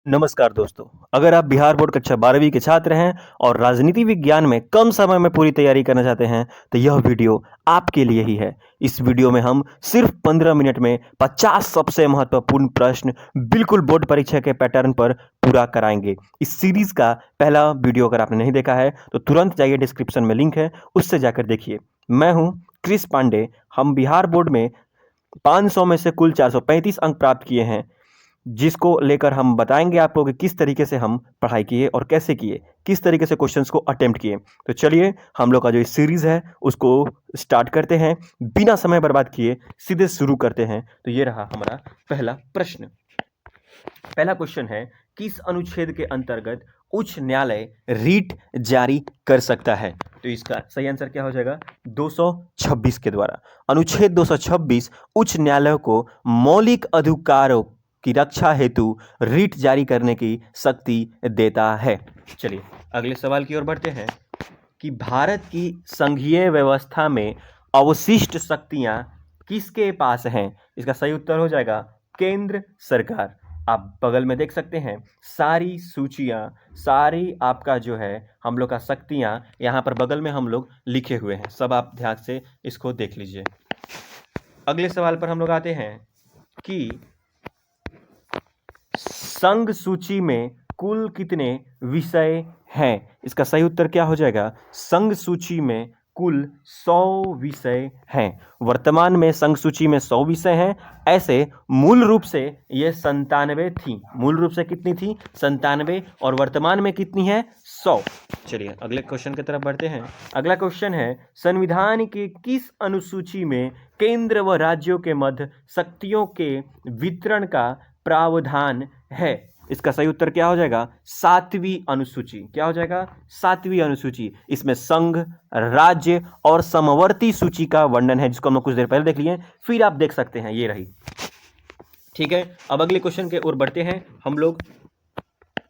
नमस्कार दोस्तों। अगर आप बिहार बोर्ड कक्षा 12वीं के छात्र हैं और राजनीति विज्ञान में कम समय में पूरी तैयारी करना चाहते हैं तो यह वीडियो आपके लिए ही है। इस वीडियो में हम सिर्फ 15 मिनट में 50 सबसे महत्वपूर्ण प्रश्न बिल्कुल बोर्ड परीक्षा के पैटर्न पर पूरा कराएंगे। इस सीरीज का पहला वीडियो अगर आपने नहीं देखा है तो तुरंत जाइए, डिस्क्रिप्शन में लिंक है, उससे जाकर देखिए। मैं हूं क्रिस पांडे। हम बिहार बोर्ड में 500 में से कुल 435 अंक प्राप्त किए हैं, जिसको लेकर हम बताएंगे आपको कि किस तरीके से हम पढ़ाई किए और कैसे किए, किस तरीके से क्वेश्चंस को अटेम्प्ट किए। तो चलिए हम लोग का जो इस सीरीज है उसको स्टार्ट करते हैं, बिना समय बर्बाद किए सीधे शुरू करते हैं। तो ये रहा हमारा पहला प्रश्न। पहला क्वेश्चन है, किस अनुच्छेद के अंतर्गत उच्च न्यायालय रीट जारी कर सकता है? तो इसका सही आंसर क्या हो जाएगा? 226 के द्वारा। अनुच्छेद 226 उच्च न्यायालय को मौलिक अधिकारों की रक्षा हेतु रीट जारी करने की शक्ति देता है। चलिए अगले सवाल की ओर बढ़ते हैं कि भारत की संघीय व्यवस्था में अवशिष्ट शक्तियां किसके पास हैं? इसका सही उत्तर हो जाएगा केंद्र सरकार। आप बगल में देख सकते हैं सारी सूचियां, सारी आपका जो है हम लोग का शक्तियां यहाँ पर बगल में हम लोग लिखे हुए हैं, सब आप ध्यान से इसको देख लीजिए। अगले सवाल पर हम लोग आते हैं कि संघ सूची में कुल कितने विषय हैं? इसका सही उत्तर क्या हो जाएगा? संघ सूची में कुल 100 विषय हैं। वर्तमान में संघ सूची में 100 विषय हैं। ऐसे मूल रूप से ये 97 थी। मूल रूप से कितनी थी? 97। और वर्तमान में कितनी है? 100। चलिए अगले क्वेश्चन की तरफ बढ़ते हैं। अगला क्वेश्चन है, संविधान के किस अनुसूची में केंद्र व राज्यों के मध्य शक्तियों के वितरण का प्रावधान है? इसका सही उत्तर क्या हो जाएगा? 7वीं अनुसूची। क्या हो जाएगा? 7वीं अनुसूची। इसमें संघ, राज्य और समवर्ती सूची का वर्णन है, जिसको हम लोग कुछ देर पहले देख लिए, फिर आप देख सकते हैं, ये रही। ठीक है, अब अगले क्वेश्चन के ओर बढ़ते हैं हम लोग।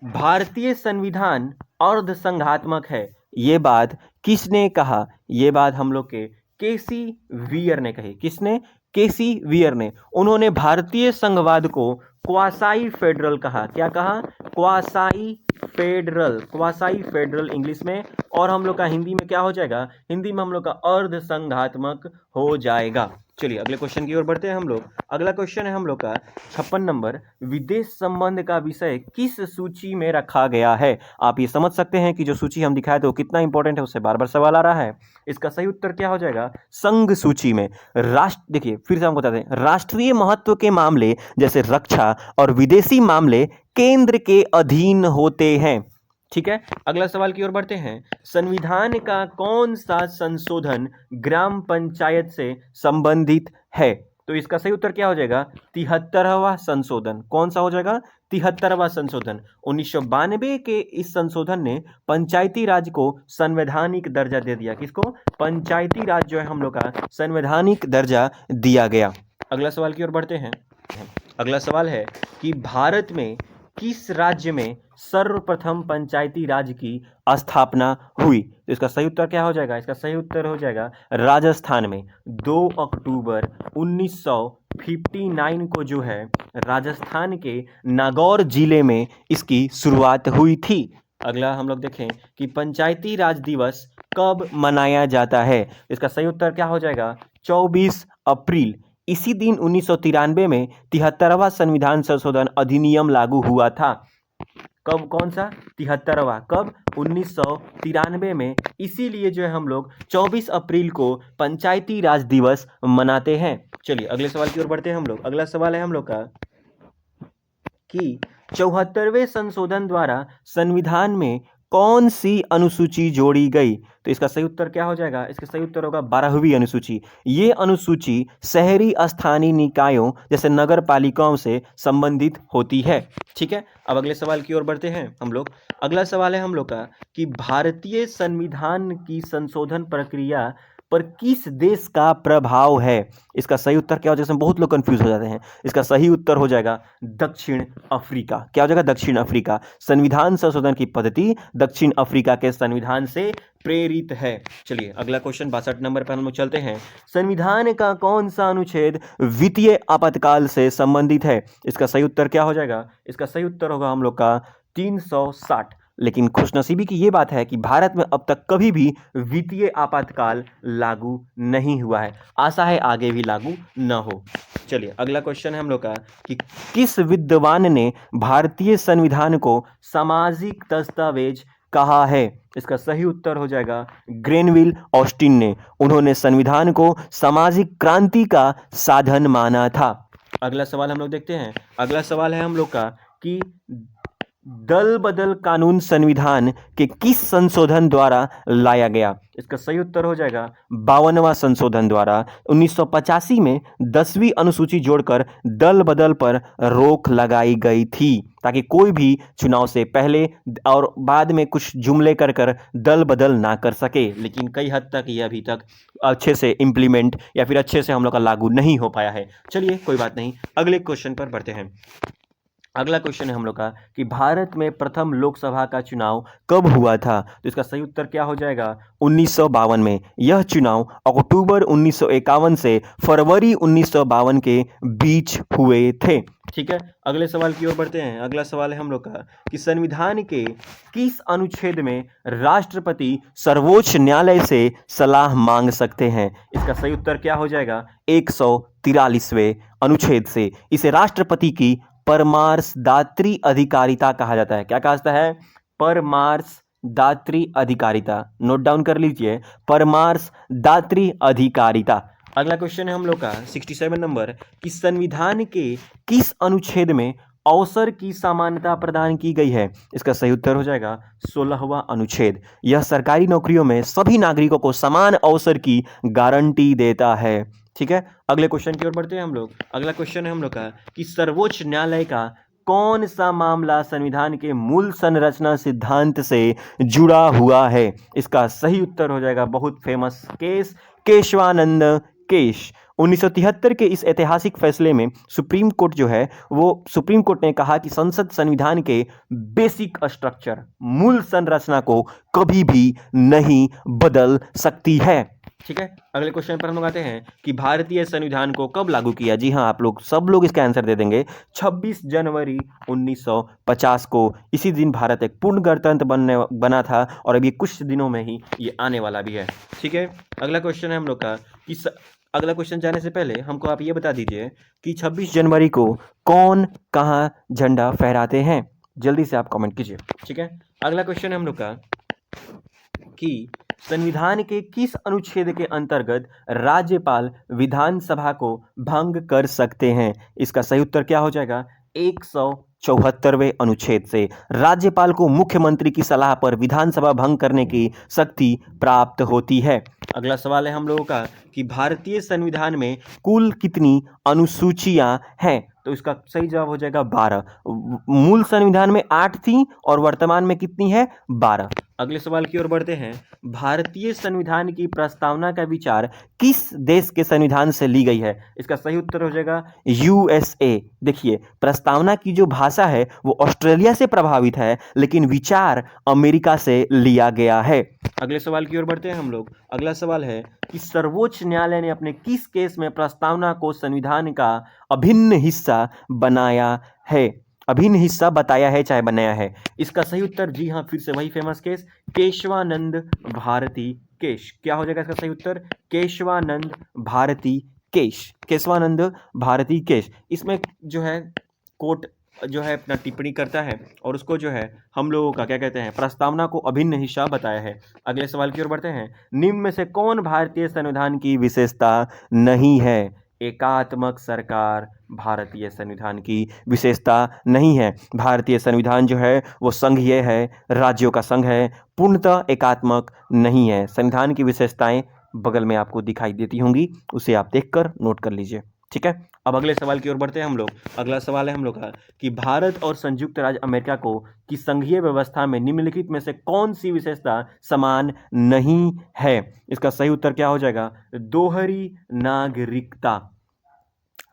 भारतीय संविधान अर्ध संघात्मक है, ये बात किसने कहा? ये बात हम लोग के केसी वियर ने कही। किसने? केसी वियर ने। उन्होंने भारतीय संघवाद को क्वासाई फेडरल कहा। क्या कहा? Quasi federal. Quasi federal English में, और हम लोग का हिंदी में क्या हो जाएगा? हिंदी में हम लोग का अर्ध संघात्मक हो जाएगा। चलिए अगले क्वेश्चन की ओर बढ़ते हैं हम लोग। अगला क्वेश्चन है हम लोग का 56 नंबर, विदेश संबंध का विषय किस सूची में रखा गया है? आप ये समझ सकते हैं कि जो सूची हम दिखाए थे वो कितना इंपॉर्टेंट है, उससे बार बार सवाल आ रहा है। इसका सही उत्तर क्या हो जाएगा? संघ सूची में। देखिए फिर से हम बताते हैं, राष्ट्रीय महत्व के मामले जैसे रक्षा और विदेशी मामले केंद्र के अधीन होते हैं। ठीक है, अगला सवाल की ओर बढ़ते हैं। संविधान का कौन सा संशोधन ग्राम पंचायत से संबंधित है? तो इसका सही उत्तर क्या हो जाएगा? 73वां संशोधन। कौन सा हो जाएगा? 73वां संशोधन। 1992 के इस संशोधन ने पंचायती राज को संवैधानिक दर्जा दे दिया। किसको? पंचायती राज जो है हम लोग का संवैधानिक दर्जा दिया गया। अगला सवाल की ओर बढ़ते हैं। अगला सवाल है कि भारत में किस राज्य में सर्वप्रथम पंचायती राज की स्थापना हुई? तो इसका सही उत्तर क्या हो जाएगा? इसका सही उत्तर हो जाएगा राजस्थान में। 2 अक्टूबर 1959 को जो है राजस्थान के नागौर जिले में इसकी शुरुआत हुई थी। अगला हम लोग देखें कि पंचायती राज दिवस कब मनाया जाता है? इसका सही उत्तर क्या हो जाएगा? 24 अप्रैल। इसी दिन 1993 में 73वां संविधान संशोधन अधिनियम लागू हुआ था। कब? कौन सा? 73वां। कब? 1993 में। इसीलिए जो है हम लोग 24 अप्रैल को पंचायती राज दिवस मनाते हैं। चलिए अगले सवाल की ओर बढ़ते हैं हम लोग। अगला सवाल है हम लोग का कि 74वें संशोधन द्वारा संविधान में कौन सी अनुसूची जोड़ी गई? तो इसका सही उत्तर क्या हो जाएगा? इसका सही उत्तर होगा 12वीं अनुसूची। ये अनुसूची शहरी स्थानीय निकायों जैसे नगर पालिकाओं से संबंधित होती है। ठीक है, अब अगले सवाल की ओर बढ़ते हैं हम लोग। अगला सवाल है हम लोग का कि भारतीय संविधान की संशोधन प्रक्रिया पर किस देश का प्रभाव है? इसका सही उत्तर क्या हो जाएगा? इसमें बहुत लोग कंफ्यूज हो जाते हैं। इसका सही उत्तर हो जाएगा दक्षिण अफ्रीका। क्या हो जाएगा? दक्षिण अफ्रीका। संविधान संशोधन की पद्धति दक्षिण अफ्रीका के संविधान से प्रेरित है। चलिए अगला क्वेश्चन 62 नंबर पर हम लोग चलते हैं। संविधान का कौन सा अनुच्छेद वित्तीय आपातकाल से संबंधित है? इसका सही उत्तर क्या हो जाएगा? इसका सही उत्तर होगा हम लोग का 360। लेकिन खुशनसीबी की यह बात है कि भारत में अब तक कभी भी वित्तीय आपातकाल लागू नहीं हुआ है। आशा है आगे भी लागू न हो। चलिए अगला क्वेश्चन है हम लोग का कि किस विद्वान ने भारतीय संविधान को सामाजिक दस्तावेज कहा है? इसका सही उत्तर हो जाएगा ग्रेनविल ऑस्टिन ने। उन्होंने संविधान को सामाजिक क्रांति का साधन माना था। अगला सवाल हम लोग देखते हैं। अगला सवाल है हम लोग का कि दल बदल कानून संविधान के किस संशोधन द्वारा लाया गया? इसका सही उत्तर हो जाएगा 52वां संशोधन द्वारा। 1985 में 10वीं अनुसूची जोड़कर दल बदल पर रोक लगाई गई थी ताकि कोई भी चुनाव से पहले और बाद में कुछ जुमले कर दल बदल ना कर सके। लेकिन कई हद तक ये अभी तक अच्छे से इम्प्लीमेंट या फिर अच्छे से हम लोग का लागू नहीं हो पाया है। चलिए कोई बात नहीं, अगले क्वेश्चन पर बढ़ते हैं। अगला क्वेश्चन है हम लोग का कि भारत में प्रथम लोकसभा का चुनाव कब हुआ था? तो इसका सही उत्तर क्या हो जाएगा? 1952 में। यह चुनाव अक्टूबर 1951 से फरवरी 1952 के बीच हुए थे। ठीक है, अगले सवाल की ओर बढ़ते हैं। अगला सवाल है हम लोग का कि संविधान के किस अनुच्छेद में राष्ट्रपति सर्वोच्च न्यायालय से सलाह मांग सकते हैं? इसका सही उत्तर क्या हो जाएगा? 143वें अनुच्छेद से। इसे राष्ट्रपति की परमार्शदात्री अधिकारिता कहा जाता है। क्या कहा जाता है? परमार्शदात्री अधिकारिता। नोट डाउन कर लीजिए, परमार्शदात्री अधिकारिता। अगला क्वेश्चन है हम लोग का 67 नंबर कि संविधान के किस अनुच्छेद में अवसर की समानता प्रदान की गई है? इसका सही उत्तर हो जाएगा 16वां अनुच्छेद। यह सरकारी नौकरियों में सभी नागरिकों को समान अवसर की गारंटी देता है। ठीक है, अगले क्वेश्चन की ओर बढ़ते हैं हम लोग। अगला क्वेश्चन है हम लोग का कि सर्वोच्च न्यायालय का कौन सा मामला संविधान के मूल संरचना सिद्धांत से जुड़ा हुआ है? इसका सही उत्तर हो जाएगा बहुत फेमस केस केशवानंद केस। 1973 के इस ऐतिहासिक फैसले में सुप्रीम कोर्ट जो है वो सुप्रीम कोर्ट ने कहा कि संसद संविधान के बेसिक स्ट्रक्चर, मूल संरचना को कभी भी नहीं बदल सकती है। ठीक है, अगले क्वेश्चन पर हम लोग आते हैं कि भारतीय संविधान को कब लागू किया? जी हाँ, आप लोग सब लोग इसका आंसर दे देंगे। 26 जनवरी 1950 को। इसी दिन भारत एक पूर्ण गणतंत्र बना था और अभी कुछ दिनों में ही ये आने वाला भी है। ठीक है, अगला क्वेश्चन है हम लोग का कि अगला क्वेश्चन जाने से पहले हमको आप ये बता दीजिए कि 26 जनवरी को कौन कहाँ झंडा फहराते हैं? जल्दी से आप कमेंट कीजिए। ठीक है, अगला क्वेश्चन है हम लोग का कि संविधान के किस अनुच्छेद के अंतर्गत राज्यपाल विधानसभा को भंग कर सकते हैं? इसका सही उत्तर क्या हो जाएगा? 174वें अनुच्छेद से। राज्यपाल को मुख्यमंत्री की सलाह पर विधानसभा भंग करने की शक्ति प्राप्त होती है। अगला सवाल है हम लोगों का कि भारतीय संविधान में कुल कितनी अनुसूचियां हैं? तो इसका सही जवाब हो जाएगा 12। मूल संविधान में 8 थी और वर्तमान में कितनी है? 12। अगले सवाल की ओर बढ़ते हैं। भारतीय संविधान की प्रस्तावना का विचार किस देश के संविधान से ली गई है? इसका सही उत्तर हो जाएगा USA। देखिए, प्रस्तावना की जो भाषा है वो ऑस्ट्रेलिया से प्रभावित है, लेकिन विचार अमेरिका से लिया गया है। अगले सवाल की ओर बढ़ते हैं हम लोग। अगला सवाल है कि सर्वोच्च न्यायालय ने अपने किस केस में प्रस्तावना को संविधान का अभिन्न हिस्सा बनाया है? अभिन्न हिस्सा बताया है चाहे बनाया है? इसका सही उत्तर जी हाँ, फिर से वही famous case Kesavananda Bharati case. क्या हो जाएगा इसका सही उत्तर? केशवानंद भारती केस। केशवानंद भारती केस। इसमें जो है कोर्ट जो है अपना टिप्पणी करता है और उसको जो है हम लोगों का क्या कहते हैं, प्रस्तावना को अभिन्न हिस्सा बताया है। अगले सवाल की ओर बढ़ते हैं। निम्न में से कौन भारतीय संविधान की विशेषता नहीं है? एकात्मक सरकार भारतीय संविधान की विशेषता नहीं है। भारतीय संविधान जो है वो संघीय है, राज्यों का संघ है, पूर्णतः एकात्मक नहीं है। संविधान की विशेषताएं बगल में आपको दिखाई देती होंगी, उसे आप देखकर नोट कर लीजिए। ठीक है, अब अगले सवाल की ओर बढ़ते हैं हम लोग। अगला सवाल है हम लोग का कि भारत और संयुक्त राज्य अमेरिका को की संघीय व्यवस्था में निम्नलिखित में से कौन सी विशेषता समान नहीं है? इसका सही उत्तर क्या हो जाएगा? दोहरी नागरिकता।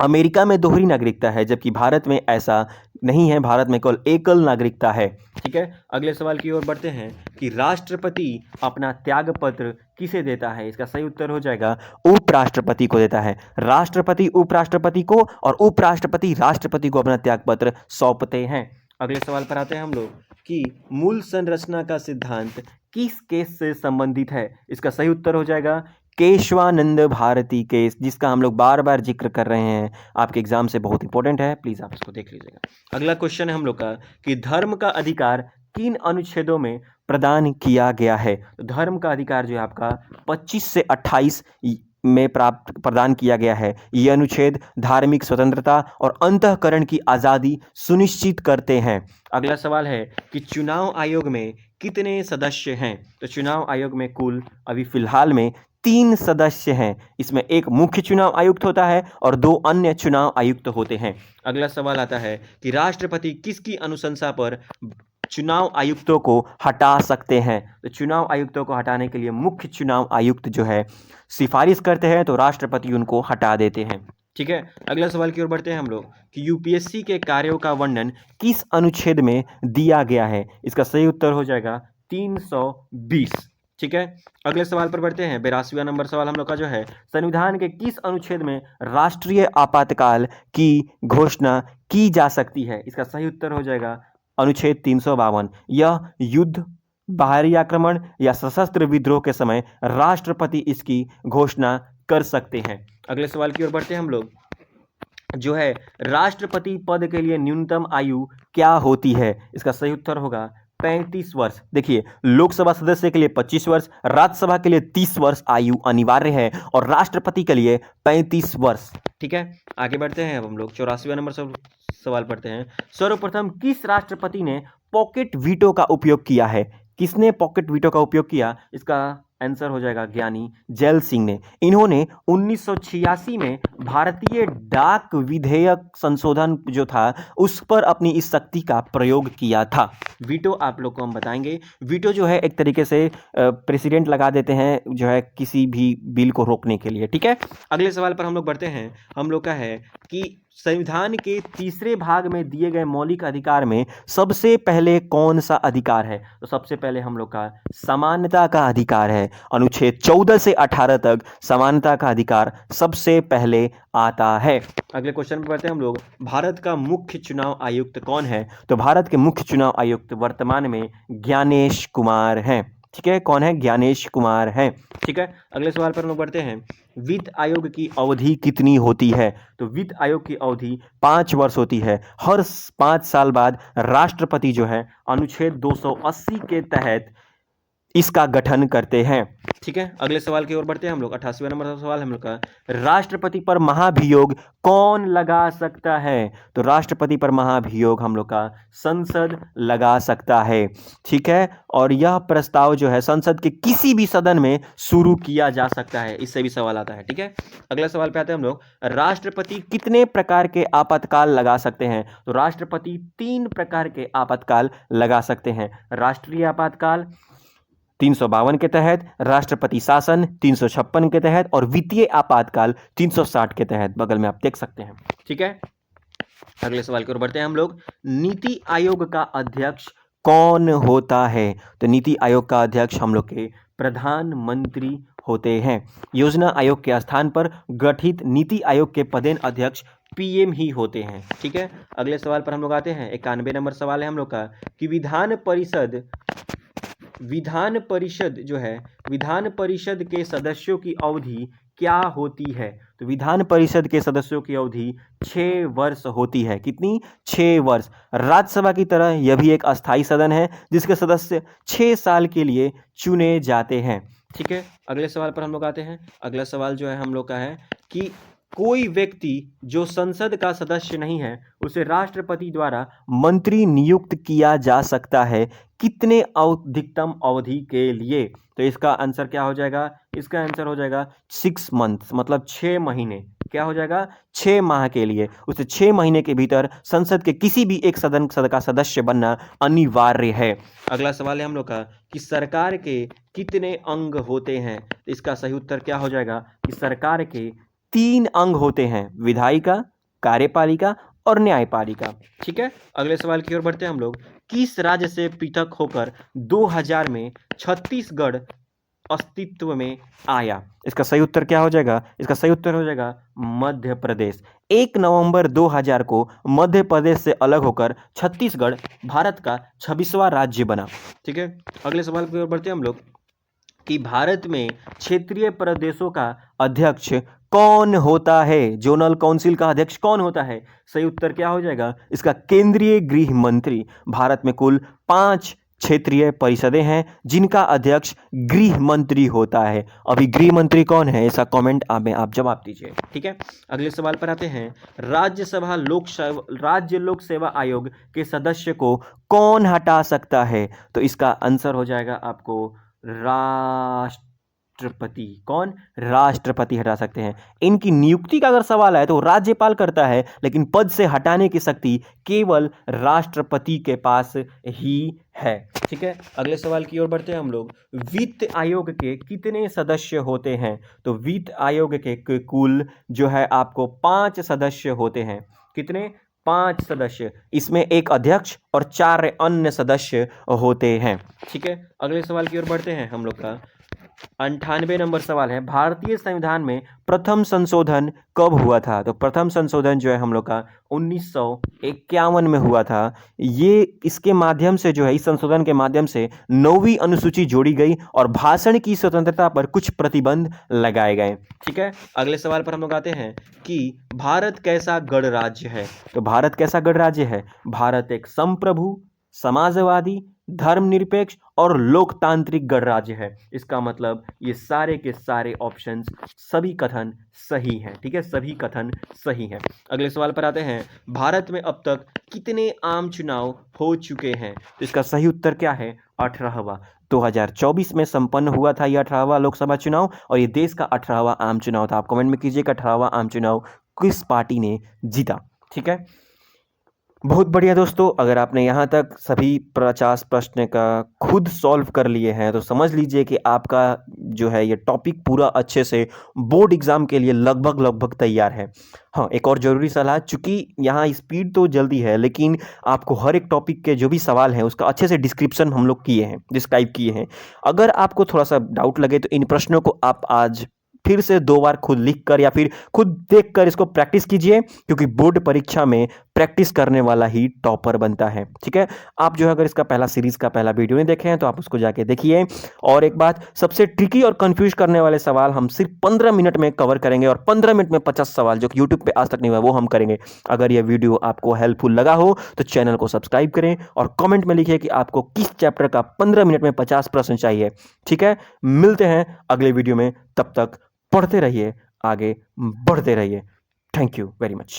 अमेरिका में दोहरी नागरिकता है जबकि भारत में ऐसा नहीं है, भारत में केवल एकल नागरिकता है। ठीक है, अगले सवाल की ओर बढ़ते हैं कि राष्ट्रपति अपना त्याग पत्र किसे देता है? इसका सही उत्तर हो जाएगा उपराष्ट्रपति को देता है। राष्ट्रपति उपराष्ट्रपति को और उपराष्ट्रपति राष्ट्रपति को अपना त्याग पत्र सौंपते हैं। अगले सवाल पर आते हैं हम लोग कि मूल संरचना का सिद्धांत किस केस से संबंधित है? इसका सही उत्तर हो जाएगा केशवानंद भारती केस, जिसका हम लोग बार बार जिक्र कर रहे हैं, आपके एग्जाम से बहुत इंपॉर्टेंट है, प्लीज आप इसको देख लीजिएगा। अगला क्वेश्चन है हम लोग का कि धर्म का अधिकार किन अनुच्छेदों में प्रदान किया गया है? तो धर्म का अधिकार जो है आपका 25 से 28 में प्रदान किया गया है। ये अनुच्छेद धार्मिक स्वतंत्रता और अंतःकरण की आज़ादी सुनिश्चित करते हैं। अगला सवाल है कि चुनाव आयोग में कितने सदस्य हैं? तो चुनाव आयोग में कुल अभी फिलहाल में 3 सदस्य हैं। इसमें एक मुख्य चुनाव आयुक्त होता है और 2 अन्य चुनाव आयुक्त होते हैं। अगला सवाल आता है कि राष्ट्रपति किसकी अनुशंसा पर चुनाव आयुक्तों को हटा सकते हैं? तो चुनाव आयुक्तों को हटाने के लिए मुख्य चुनाव आयुक्त जो है सिफारिश करते हैं तो राष्ट्रपति उनको हटा देते हैं। ठीक है, अगला सवाल की ओर बढ़ते हैं हम लोग कि यूपीएससी के कार्यों का वर्णन किस अनुच्छेद में दिया गया है? इसका सही उत्तर हो जाएगा 320। ठीक है, अगले सवाल पर बढ़ते हैं। 82वां नंबर सवाल हम लोग का जो है, संविधान के किस अनुच्छेद में राष्ट्रीय आपातकाल की घोषणा की जा सकती है? इसका सही उत्तर हो जाएगा अनुच्छेद 352। यह युद्ध, बाहरी आक्रमण या सशस्त्र विद्रोह के समय राष्ट्रपति इसकी घोषणा कर सकते हैं। अगले सवाल की ओर बढ़ते हैं हम लोग जो है, राष्ट्रपति पद के लिए न्यूनतम आयु क्या होती है? इसका सही उत्तर होगा 35 वर्ष। देखिए, लोकसभा सदस्य के लिए 25 वर्ष, राज्यसभा के लिए 30 वर्ष आयु अनिवार्य है और राष्ट्रपति के लिए 35 वर्ष। ठीक है, आगे बढ़ते हैं। अब हम लोग 84वां नंबर सवाल पढ़ते हैं। सर्वप्रथम किस राष्ट्रपति ने पॉकेट वीटो का उपयोग किया है? किसने पॉकेट वीटो का उपयोग किया? इसका आंसर हो जाएगा ज्ञानी जैल सिंह ने। इन्होंने 1986 में भारतीय डाक विधेयक संशोधन जो था उस पर अपनी इस शक्ति का प्रयोग किया था। वीटो आप लोग को हम बताएंगे। वीटो जो है एक तरीके से प्रेसिडेंट लगा देते हैं जो है किसी भी बिल को रोकने के लिए। ठीक है, अगले सवाल पर हम लोग बढ़ते हैं। हम लोग का है कि संविधान के तीसरे भाग में दिए गए मौलिक अधिकार में सबसे पहले कौन सा अधिकार है? तो सबसे पहले हम लोग का समानता का अधिकार है। अनुच्छेद 14 से 18 तक समानता का अधिकार सबसे पहले आता है। अगले क्वेश्चन पे बढ़ते हैं हम लोग। भारत का मुख्य चुनाव आयुक्त कौन है? तो भारत के मुख्य चुनाव आयुक्त वर्तमान में ज्ञानेश कुमार हैं। ठीक है, कौन है? ज्ञानेश कुमार हैं। ठीक है, अगले सवाल पर हम लोग बढ़ते हैं। वित्त आयोग की अवधि कितनी होती है? तो वित्त आयोग की अवधि 5 वर्ष होती है। हर 5 साल बाद राष्ट्रपति जो है अनुच्छेद 280 के तहत इसका गठन करते हैं। ठीक है, अगले सवाल की ओर बढ़ते हैं हम लोग। 88वां नंबर सवाल हम लोग का, राष्ट्रपति पर महाभियोग कौन लगा सकता है? तो राष्ट्रपति पर महाभियोग हम लोग का संसद लगा सकता है। ठीक है, और यह प्रस्ताव जो है संसद के किसी भी सदन में शुरू किया जा सकता है। इससे भी सवाल आता है। ठीक है, अगला सवाल पे आते हैं हम लोग। राष्ट्रपति कितने प्रकार के आपातकाल लगा सकते हैं? तो राष्ट्रपति 3 प्रकार के आपातकाल लगा सकते हैं। राष्ट्रीय आपातकाल 352 के तहत, राष्ट्रपति शासन 356 के तहत और वित्तीय आपातकाल 360 के तहत। बगल में आप देख सकते हैं। ठीक है, अगले सवाल की ओर बढ़ते हैं हम लोग। नीति आयोग का अध्यक्ष कौन होता है? तो नीति आयोग का अध्यक्ष हम लोग के प्रधानमंत्री होते हैं। योजना आयोग के स्थान पर गठित नीति आयोग के पदेन अध्यक्ष पीएम ही होते हैं। ठीक है, अगले सवाल पर हम लोग आते हैं। 91 नंबर सवाल है हम लोग का कि विधान परिषद के सदस्यों की अवधि क्या होती है? तो विधान परिषद के सदस्यों की अवधि 6 वर्ष होती है। कितनी? 6 वर्ष। राज्यसभा की तरह यह भी एक अस्थायी सदन है जिसके सदस्य 6 साल के लिए चुने जाते हैं। ठीक है, अगले सवाल पर हम लोग आते हैं। अगला सवाल जो है हम लोग का है कि कोई व्यक्ति जो संसद का सदस्य नहीं है उसे राष्ट्रपति द्वारा मंत्री नियुक्त किया जा सकता है कितने अधिकतम अवधि के लिए? तो इसका आंसर क्या हो जाएगा? इसका आंसर हो जाएगा 6 मंथ, मतलब 6 महीने। क्या हो जाएगा? 6 माह के लिए। उसे 6 महीने के भीतर संसद के किसी भी एक सदन का सदस्य बनना अनिवार्य है। अगला सवाल है हम लोग का कि सरकार के कितने अंग होते हैं? इसका सही उत्तर क्या हो जाएगा कि सरकार के 3 अंग होते हैं, विधायिका, कार्यपालिका और न्यायपालिका। ठीक है, अगले सवाल की ओर बढ़ते हैं हम लोग। किस राज्य से पृथक होकर 2000 में छत्तीसगढ़ अस्तित्व में आया? इसका सही उत्तर क्या हो जाएगा? इसका सही उत्तर हो जाएगा मध्य प्रदेश। 1 नवंबर 2000 को मध्य प्रदेश से अलग होकर छत्तीसगढ़ भारत का 26वां राज्य बना। ठीक है, अगले सवाल की ओर बढ़ते हैं हम लोग कि भारत में क्षेत्रीय प्रदेशों का अध्यक्ष कौन होता है? जोनल काउंसिल का अध्यक्ष कौन होता है? सही उत्तर क्या हो जाएगा? इसका केंद्रीय गृह मंत्री। भारत में कुल 5 क्षेत्रीय परिषदें हैं जिनका अध्यक्ष गृह मंत्री होता है। अभी गृह मंत्री कौन है? ऐसा कमेंट में आप जवाब दीजिए। ठीक है, अगले सवाल पर आते हैं। राज्य लोक सेवा आयोग के सदस्य को कौन हटा सकता है? तो इसका आंसर हो जाएगा आपको राष्ट्रपति। कौन? राष्ट्रपति हटा सकते हैं। इनकी नियुक्ति का अगर सवाल है तो राज्यपाल करता है, लेकिन पद से हटाने की शक्ति केवल राष्ट्रपति के पास ही है। ठीक है, अगले सवाल की ओर बढ़ते हैं हम लोग। वित्त आयोग के कितने सदस्य होते हैं? तो वित्त आयोग के कुल जो है आपको 5 सदस्य होते हैं। कितने? 5 सदस्य। इसमें एक अध्यक्ष और 4 अन्य सदस्य होते हैं। ठीक है, अगले सवाल की ओर बढ़ते हैं हम लोग का। 98 नंबर सवाल है, भारतीय संविधान में प्रथम संशोधन कब हुआ था? तो प्रथम संशोधन जो है हम लोग का 1951 में हुआ था। ये इसके माध्यम से जो है, इस संशोधन के माध्यम से 9वीं अनुसूची जोड़ी गई और भाषण की स्वतंत्रता पर कुछ प्रतिबंध लगाए गए। ठीक है, अगले सवाल पर हम लोग आते हैं कि भारत कैसा गणराज्य है? तो भारत कैसा गणराज्य है? भारत एक संप्रभु, समाजवादी, धर्मनिरपेक्ष और लोकतांत्रिक गणराज्य है। इसका मतलब ये सारे के सारे ऑप्शंस, सभी कथन सही हैं। ठीक है, सभी कथन सही हैं। अगले सवाल पर आते हैं। भारत में अब तक कितने आम चुनाव हो चुके हैं? तो इसका सही उत्तर क्या है? 18वां। 2024 में संपन्न हुआ था ये 18वां लोकसभा चुनाव और ये देश का 18वां आम चुनाव था। आप कमेंट में कीजिएगा 18वां आम चुनाव किस पार्टी ने जीता। ठीक है, बहुत बढ़िया दोस्तों, अगर आपने यहाँ तक सभी 50 प्रश्न का खुद सॉल्व कर लिए हैं तो समझ लीजिए कि आपका जो है ये टॉपिक पूरा अच्छे से बोर्ड एग्जाम के लिए लगभग तैयार है। हाँ, एक और ज़रूरी सलाह, चूँकि यहाँ स्पीड तो जल्दी है लेकिन आपको हर एक टॉपिक के जो भी सवाल हैं उसका अच्छे से डिस्क्रिप्शन हम लोग किए हैं, डिस्क्राइब किए हैं। अगर आपको थोड़ा सा डाउट लगे तो इन प्रश्नों को आप आज फिर से 2 बार खुद लिखकर या फिर खुद देखकर इसको प्रैक्टिस कीजिए, क्योंकि बोर्ड परीक्षा में प्रैक्टिस करने वाला ही टॉपर बनता है। ठीक है, आप जो है अगर इसका पहला सीरीज का पहला वीडियो नहीं देखे हैं तो आप उसको जाके देखिए। और एक बात, सबसे ट्रिकी और कंफ्यूज करने वाले सवाल हम सिर्फ 15 मिनट में कवर करेंगे और 15 मिनट में 50 सवाल जो कि यूट्यूब पे आज तक नहीं हुआ वो हम करेंगे। अगर यह वीडियो आपको हेल्पफुल लगा हो तो चैनल को सब्सक्राइब करें और कमेंट में लिखिए कि आपको किस चैप्टर का 15 मिनट में 50 प्रश्न चाहिए। ठीक है, मिलते हैं अगले वीडियो में, तब तक पढ़ते रहिए, आगे बढ़ते रहिए। Thank you very much.